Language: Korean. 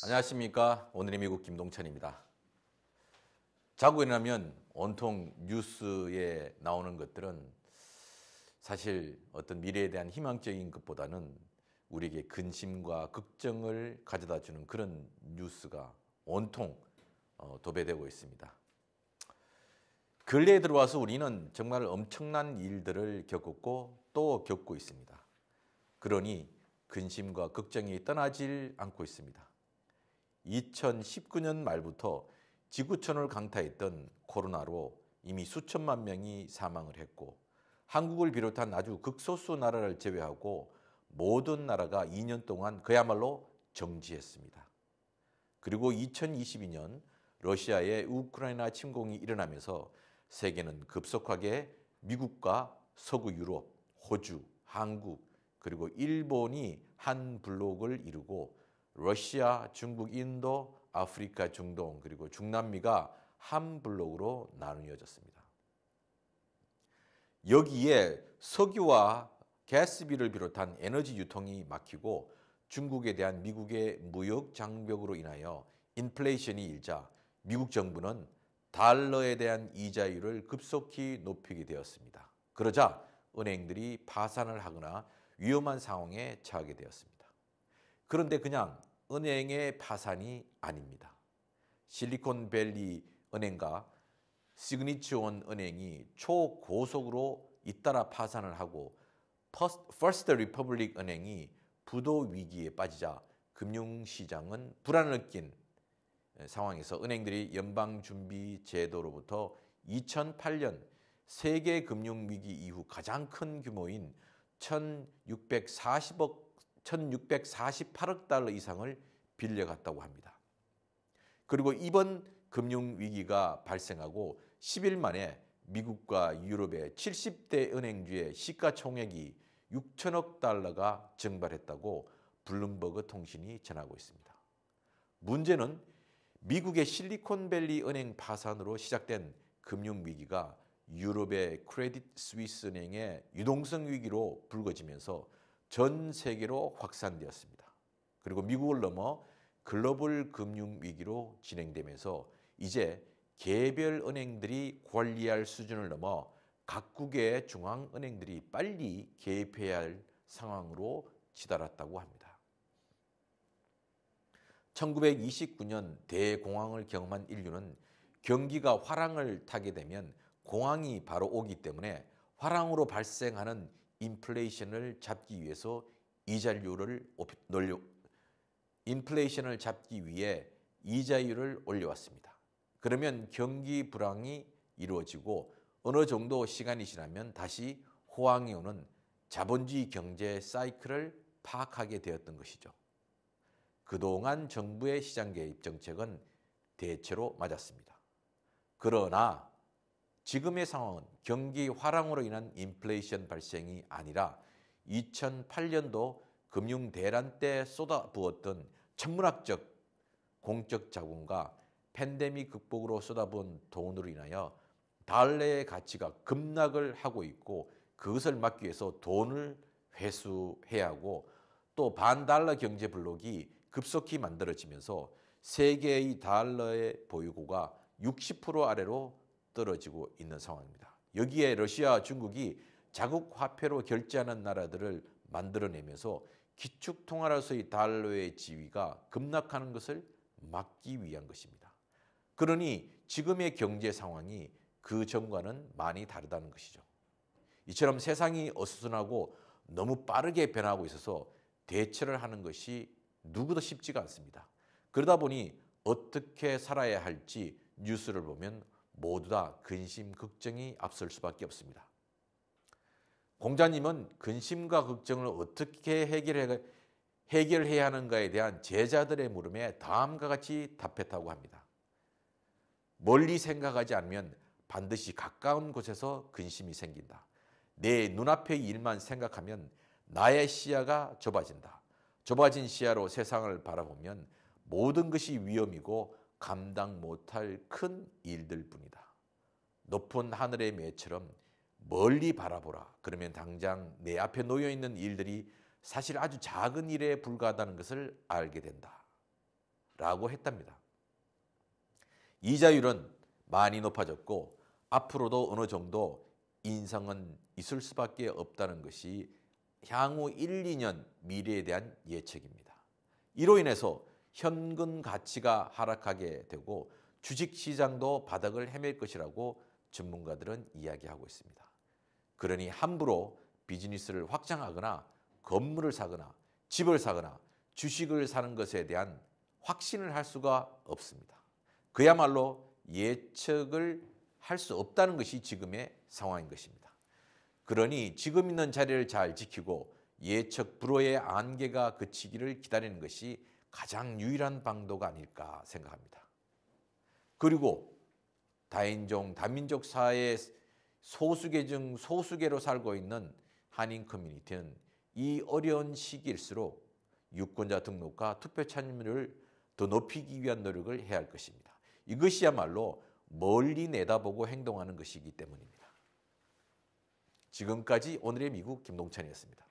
안녕하십니까. 오늘의 미국 김동찬입니다. 자고 일어나면 온통 뉴스에 나오는 것들은 사실 어떤 미래에 대한 희망적인 것보다는 우리에게 근심과 걱정을 가져다 주는 그런 뉴스가 온통 도배되고 있습니다. 근래에 들어와서 우리는 정말 엄청난 일들을 겪었고 또 겪고 있습니다. 그러니 근심과 걱정이 떠나질 않고 있습니다. 2019년 말부터 지구촌을 강타했던 코로나로 이미 수천만 명이 사망을 했고 한국을 비롯한 아주 극소수 나라를 제외하고 모든 나라가 2년 동안 그야말로 정지했습니다. 그리고 2022년 러시아의 우크라이나 침공이 일어나면서 세계는 급속하게 미국과 서구 유럽, 호주, 한국 그리고 일본이 한 블록을 이루고 러시아, 중국, 인도, 아프리카, 중동 그리고 중남미가 한 블록으로 나누어졌습니다. 여기에 석유와 가스비를 비롯한 에너지 유통이 막히고 중국에 대한 미국의 무역 장벽으로 인하여 인플레이션이 일자 미국 정부는 달러에 대한 이자율을 급속히 높이게 되었습니다. 그러자 은행들이 파산을 하거나 위험한 상황에 처하게 되었습니다. 그런데 그냥 은행의 파산이 아닙니다. 실리콘밸리 은행과 시그니처원 은행이 초고속으로 잇따라 파산을 하고 퍼스트 리퍼블릭 은행이 부도 위기에 빠지자 금융시장은 불안을 낀 상황에서 은행들이 연방준비제도로부터 2008년 세계 금융위기 이후 가장 큰 규모인 1648억 달러 이상을 빌려갔다고 합니다. 그리고 이번 금융위기가 발생하고 10일 만에 미국과 유럽의 70대 은행주의 시가총액이 6천억 달러가 증발했다고 블룸버그 통신이 전하고 있습니다. 문제는 미국의 실리콘밸리 은행 파산으로 시작된 금융위기가 유럽의 크레딧 스위스 은행의 유동성 위기로 불거지면서 전 세계로 확산되었습니다. 그리고 미국을 넘어 글로벌 금융위기로 진행되면서 이제 개별 은행들이 관리할 수준을 넘어 각국의 중앙은행들이 빨리 개입해야 할 상황으로 치달았다고 합니다. 1929년 대공황을 경험한 인류는 경기가 화랑을 타게 되면 공황이 바로 오기 때문에 화랑으로 발생하는 인플레이션을 잡기 위해서 이자율을 올려왔습니다. 그러면 경기 불황이 이루어지고 어느 정도 시간이 지나면 다시 호황이 오는 자본주의 경제 사이클을 파악하게 되었던 것이죠. 그동안 정부의 시장 개입 정책은 대체로 맞았습니다. 그러나 지금의 상황은 경기 화랑으로 인한 인플레이션 발생이 아니라 2008년도 금융 대란 때 쏟아부었던 천문학적 공적 자본과 팬데믹 극복으로 쏟아부은 돈으로 인하여 달러의 가치가 급락을 하고 있고 그것을 막기 위해서 돈을 회수해야 하고 또 반달러 경제 블록이 급속히 만들어지면서 세계의 달러의 보유고가 60% 아래로 떨어지고 있는 상황입니다. 여기에 러시아와 중국이 자국 화폐로 결제하는 나라들을 만들어내면서 기축통화로서의 달러의 지위가 급락하는 것을 막기 위한 것입니다. 그러니 지금의 경제 상황이 그 전과는 많이 다르다는 것이죠. 이처럼 세상이 어수선하고 너무 빠르게 변하고 있어서 대처를 하는 것이 누구도 쉽지가 않습니다. 그러다 보니 어떻게 살아야 할지 뉴스를 보면 모두 다 근심, 걱정이 앞설 수밖에 없습니다. 공자님은 근심과 걱정을 어떻게 해결해야 하는가에 대한 제자들의 물음에 다음과 같이 답했다고 합니다. 멀리 생각하지 않으면 반드시 가까운 곳에서 근심이 생긴다. 내 눈앞의 일만 생각하면 나의 시야가 좁아진다. 좁아진 시야로 세상을 바라보면 모든 것이 위험이고 감당 못할 큰 일들 뿐이다. 높은 하늘의 매처럼 멀리 바라보라. 그러면 당장 내 앞에 놓여 있는 일들이 사실 아주 작은 일에 불과하다는 것을 알게 된다. 라고 했답니다. 이자율은 많이 높아졌고 앞으로도 어느 정도 인상은 있을 수밖에 없다는 것이 향후 1, 2년 미래에 대한 예측입니다. 이로 인해서 현금 가치가 하락하게 되고 주식시장도 바닥을 헤맬 것이라고 전문가들은 이야기하고 있습니다. 그러니 함부로 비즈니스를 확장하거나 건물을 사거나 집을 사거나 주식을 사는 것에 대한 확신을 할 수가 없습니다. 그야말로 예측을 할 수 없다는 것이 지금의 상황인 것입니다. 그러니 지금 있는 자리를 잘 지키고 예측 불허의 안개가 그치기를 기다리는 것이 가장 유일한 방도가 아닐까 생각합니다. 그리고 다인종, 다민족 사회의 소수계 중 소수계로 살고 있는 한인 커뮤니티는 이 어려운 시기일수록 유권자 등록과 투표 참여율을 더 높이기 위한 노력을 해야 할 것입니다. 이것이야말로 멀리 내다보고 행동하는 것이기 때문입니다. 지금까지 오늘의 미국 김동찬이었습니다.